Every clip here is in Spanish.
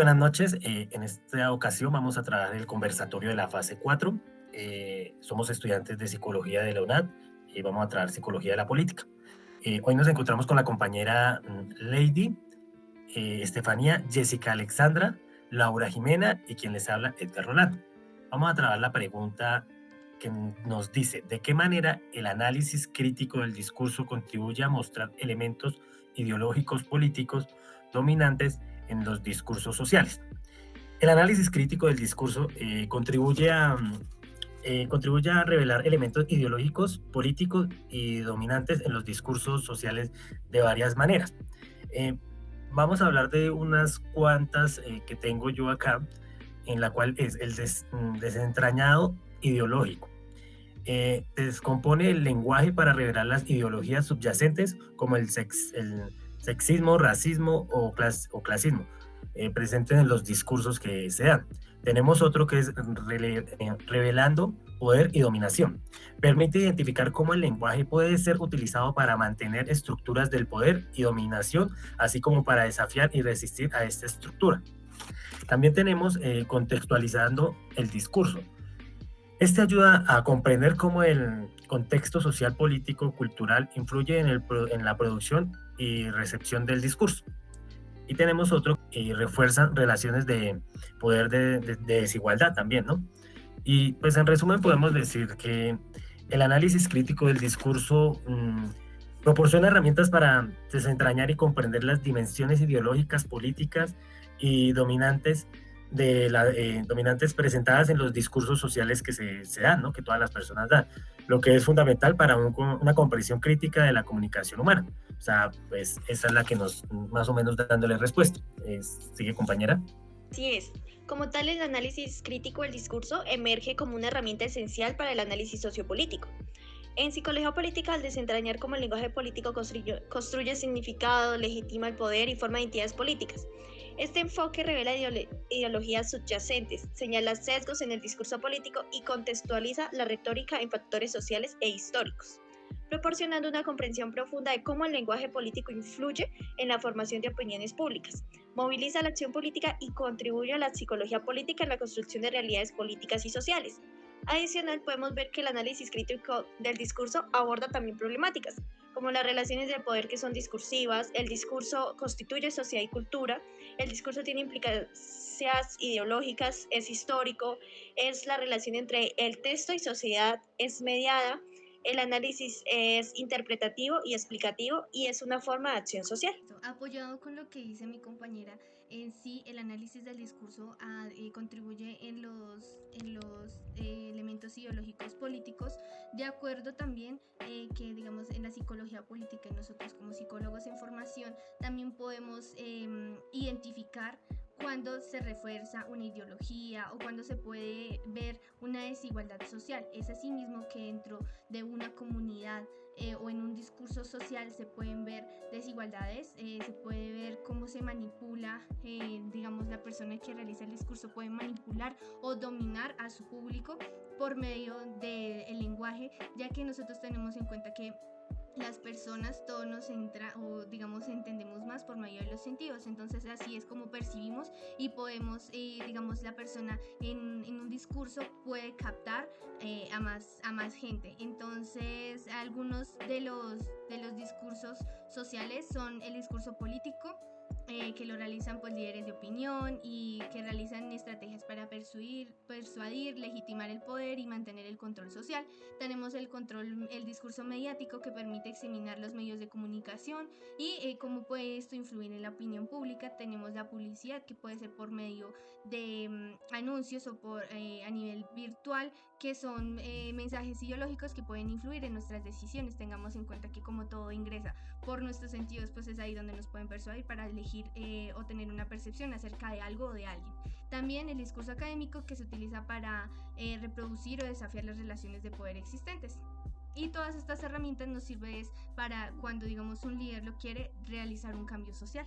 Buenas noches. En esta ocasión vamos a trabajar el conversatorio de la fase 4. Somos estudiantes de psicología de la UNAD y vamos a trabajar psicología de la política. Hoy nos encontramos con la compañera Lady, Estefanía, Jessica Alexandra, Laura Jimena y quien les habla, Edgar Rolando. Vamos a trabajar la pregunta que nos dice: ¿de qué manera el análisis crítico del discurso contribuye a mostrar elementos ideológicos políticos dominantes en los discursos sociales? El análisis crítico del discurso contribuye a revelar elementos ideológicos, políticos y dominantes en los discursos sociales de varias maneras. Eh, Vamos a hablar de unas cuantas que tengo yo acá, en la cual es el desentrañado ideológico. Descompone el lenguaje para revelar las ideologías subyacentes como el sexismo, racismo o clasismo, presentes en los discursos que se dan. Tenemos otro que es revelando poder y dominación. Permite identificar cómo el lenguaje puede ser utilizado para mantener estructuras del poder y dominación, así como para desafiar y resistir a esta estructura. También tenemos contextualizando el discurso. Este ayuda a comprender cómo el contexto social, político, cultural influye en la producción y recepción del discurso. Y tenemos otro que refuerza relaciones de poder de desigualdad también, ¿no? Y pues en resumen podemos decir que el análisis crítico del discurso proporciona herramientas para desentrañar y comprender las dimensiones ideológicas, políticas y dominantes presentadas en los discursos sociales que se dan, ¿no? Que todas las personas dan, lo que es fundamental para una comprensión crítica de la comunicación humana. O sea, pues esa es la que nos, más o menos dándole respuesta. ¿Sigue, compañera? Así es. Como tal, el análisis crítico del discurso emerge como una herramienta esencial para el análisis sociopolítico. En psicología política, al desentrañar cómo el lenguaje político construye significado, legitima el poder y forma identidades políticas. Este enfoque revela ideologías subyacentes, señala sesgos en el discurso político y contextualiza la retórica en factores sociales e históricos, proporcionando una comprensión profunda de cómo el lenguaje político influye en la formación de opiniones públicas, moviliza la acción política y contribuye a la psicología política en la construcción de realidades políticas y sociales. Adicional, podemos ver que el análisis crítico del discurso aborda también problemáticas, como las relaciones de poder que son discursivas, el discurso constituye sociedad y cultura, el discurso tiene implicancias ideológicas, es histórico, es la relación entre el texto y sociedad, es mediada, el análisis es interpretativo y explicativo y es una forma de acción social. Apoyado con lo que dice mi compañera, en sí el análisis del discurso contribuye en los elementos ideológicos políticos, de acuerdo también que digamos en la psicología política y nosotros como psicólogos en formación también podemos identificar cuando se refuerza una ideología o cuando se puede ver una desigualdad social. Es así mismo que dentro de una comunidad o en un discurso social se pueden ver desigualdades, se puede ver cómo se manipula, digamos, la persona que realiza el discurso puede manipular o dominar a su público por medio del lenguaje, ya que nosotros tenemos en cuenta que las personas todo nos entra o digamos entendemos más por medio de los sentidos, entonces así es como percibimos y podemos digamos la persona en un discurso puede captar a más gente. Entonces algunos de los discursos sociales son el discurso político, que lo realizan pues líderes de opinión y que realizan estrategias para persuadir, legitimar el poder y mantener el control social. Tenemos el discurso mediático que permite examinar los medios de comunicación y cómo puede esto influir en la opinión pública. Tenemos la publicidad que puede ser por medio de anuncios o a nivel virtual, que son mensajes ideológicos que pueden influir en nuestras decisiones. Tengamos en cuenta que como todo ingresa por nuestros sentidos, pues es ahí donde nos pueden persuadir para elegir o tener una percepción acerca de algo o de alguien. También el discurso académico, que se utiliza para reproducir o desafiar las relaciones de poder existentes. Y todas estas herramientas nos sirven para cuando digamos un líder lo quiere realizar un cambio social.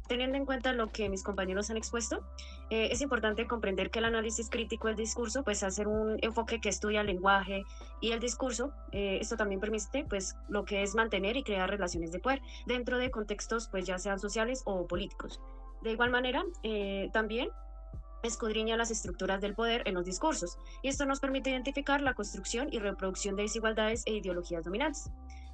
Teniendo en cuenta lo que mis compañeros han expuesto, es importante comprender que el análisis crítico del discurso, pues hacer un enfoque que estudia el lenguaje y el discurso, esto también permite pues lo que es mantener y crear relaciones de poder dentro de contextos pues ya sean sociales o políticos. De igual manera, también escudriña las estructuras del poder en los discursos, y esto nos permite identificar la construcción y reproducción de desigualdades e ideologías dominantes.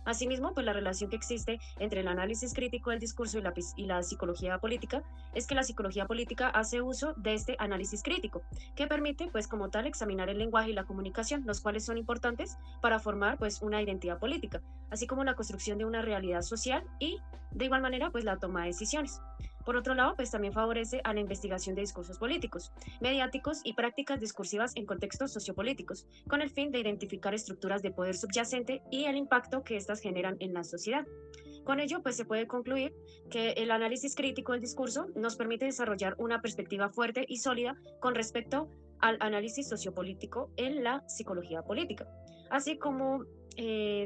Asimismo, pues la relación que existe entre el análisis crítico del discurso y la psicología política es que la psicología política hace uso de este análisis crítico, que permite, pues como tal, examinar el lenguaje y la comunicación, los cuales son importantes para formar, pues, una identidad política, así como la construcción de una realidad social y, de igual manera, pues la toma de decisiones. Por otro lado, pues también favorece a la investigación de discursos políticos, mediáticos y prácticas discursivas en contextos sociopolíticos, con el fin de identificar estructuras de poder subyacente y el impacto que éstas generan en la sociedad. Con ello, pues se puede concluir que el análisis crítico del discurso nos permite desarrollar una perspectiva fuerte y sólida con respecto al análisis sociopolítico en la psicología política, así como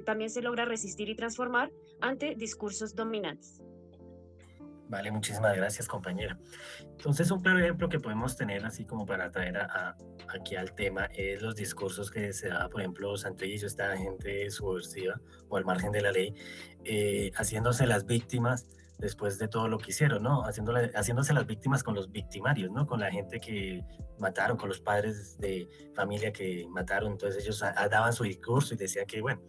también se logra resistir y transformar ante discursos dominantes. Vale, muchísimas gracias, compañera. Entonces, un claro ejemplo que podemos tener, así como para traer aquí al tema, es los discursos que se da, por ejemplo, Santrillillo, esta gente subversiva o al margen de la ley, haciéndose las víctimas después de todo lo que hicieron, ¿no? Haciéndose las víctimas con los victimarios, ¿no? Con la gente que mataron, con los padres de familia que mataron. Entonces ellos daban su discurso y decían que, bueno,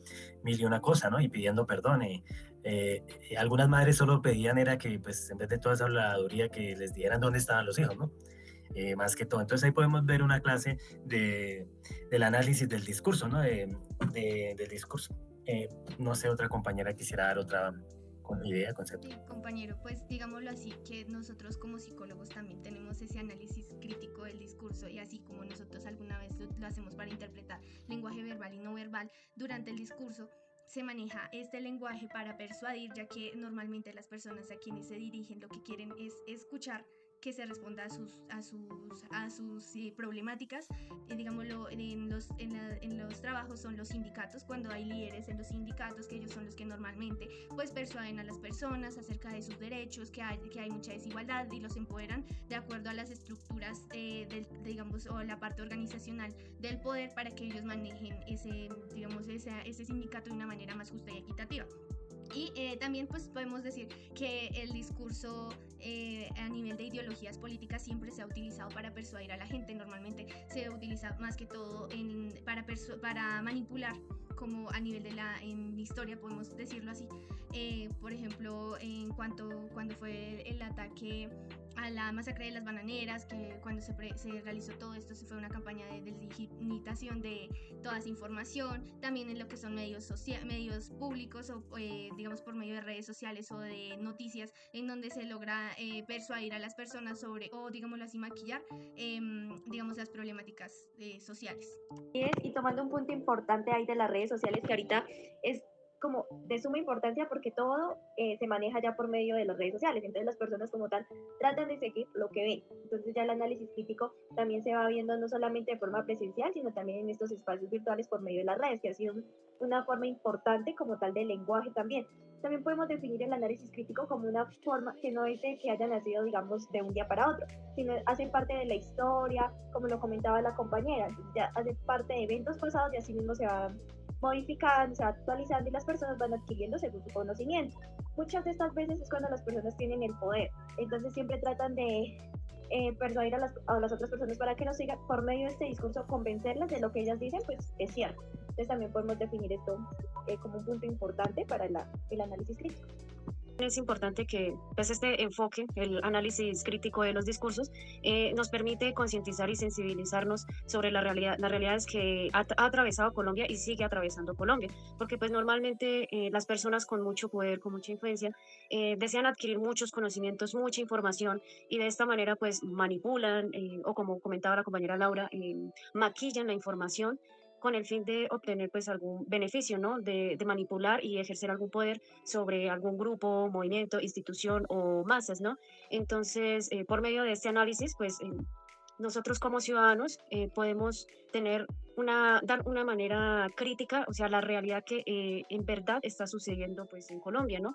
mil y una cosa, ¿no? Y pidiendo perdón. Algunas madres solo pedían era que, pues, en vez de toda esa habladuría, que les dieran dónde estaban los hijos, ¿no? Más que todo. Entonces ahí podemos ver una clase del análisis del discurso, ¿no? Del discurso. No sé, otra compañera quisiera dar otra idea, concepto. Sí, compañero, pues digámoslo así, que nosotros como psicólogos también tenemos ese análisis crítico del discurso, y así como nosotros alguna vez lo hacemos para interpretar lenguaje verbal y no verbal durante el discurso, se maneja este lenguaje para persuadir, ya que normalmente las personas a quienes se dirigen lo que quieren es escuchar que se responda a sus problemáticas. Digámoslo, en los trabajos son los sindicatos, cuando hay líderes en los sindicatos, que ellos son los que normalmente pues persuaden a las personas acerca de sus derechos, que hay mucha desigualdad, y los empoderan de acuerdo a las estructuras digamos, o la parte organizacional del poder, para que ellos manejen ese sindicato de una manera más justa y equitativa. Y también pues podemos decir que el discurso a nivel de ideologías políticas siempre se ha utilizado para persuadir a la gente. Normalmente se utiliza más que todo para manipular, como a nivel en historia, podemos decirlo así. Por ejemplo, cuando fue el ataque a la masacre de las bananeras, que cuando se realizó todo esto, se fue una campaña de desdigitación de toda esa información. También en lo que son medios públicos, o digamos por medio de redes sociales o de noticias, en donde se logra persuadir a las personas sobre, o digámoslo así, maquillar digamos las problemáticas sociales. Y tomando un punto importante ahí de las redes sociales, que ahorita es como de suma importancia, porque todo se maneja ya por medio de las redes sociales. Entonces las personas como tal tratan de seguir lo que ven. Entonces ya el análisis crítico también se va viendo no solamente de forma presencial, sino también en estos espacios virtuales por medio de las redes, que ha sido una forma importante como tal de lenguaje también. También podemos definir el análisis crítico como una forma que no es de que haya nacido, digamos, de un día para otro, sino hace parte de la historia, como lo comentaba la compañera. Entonces ya hace parte de eventos pasados, y así mismo se va modificando, se va actualizando, y las personas van adquiriendo según su conocimiento. Muchas de estas veces es cuando las personas tienen el poder, entonces siempre tratan de persuadir a las otras personas para que nos sigan por medio de este discurso, convencerlas de lo que ellas dicen, pues es cierto. Entonces también podemos definir esto como un punto importante para el análisis crítico. Es importante que pues, este enfoque, el análisis crítico de los discursos, nos permite concientizar y sensibilizarnos sobre las realidades que ha atravesado Colombia y sigue atravesando Colombia, porque pues normalmente las personas con mucho poder, con mucha influencia, desean adquirir muchos conocimientos, mucha información, y de esta manera pues manipulan o, como comentaba la compañera Laura, maquillan la información con el fin de obtener pues algún beneficio, ¿no? De manipular y ejercer algún poder sobre algún grupo, movimiento, institución o masas, ¿no? Entonces, por medio de este análisis, pues nosotros como ciudadanos podemos dar una manera crítica, o sea, la realidad que en verdad está sucediendo pues en Colombia, ¿no?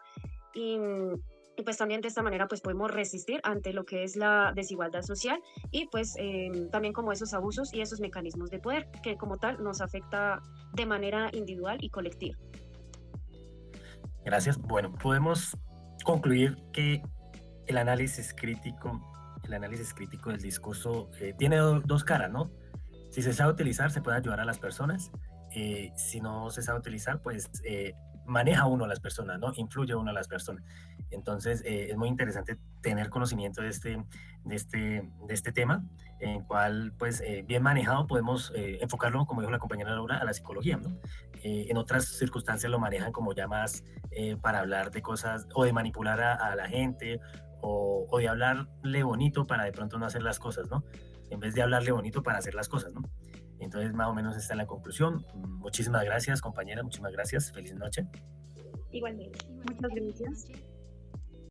Y pues también de esta manera pues podemos resistir ante lo que es la desigualdad social, y pues también como esos abusos y esos mecanismos de poder que como tal nos afecta de manera individual y colectiva. Gracias. Bueno, podemos concluir que el análisis crítico, el análisis crítico del discurso tiene dos caras, ¿no? Si se sabe utilizar, se puede ayudar a las personas. Si no se sabe utilizar, pues maneja uno a las personas, ¿no? Influye uno a las personas. Entonces, es muy interesante tener conocimiento de este tema, en el cual, pues, bien manejado, podemos enfocarlo, como dijo la compañera Laura, a la psicología, ¿no? En otras circunstancias lo manejan como ya más para hablar de cosas o de manipular a la gente o de hablarle bonito para de pronto no hacer las cosas, ¿no? En vez de hablarle bonito para hacer las cosas, ¿no? Entonces, más o menos esta es la conclusión. Muchísimas gracias, compañera, muchísimas gracias. Feliz noche. Igualmente. Igualmente, Muchas feliz gracias. noche.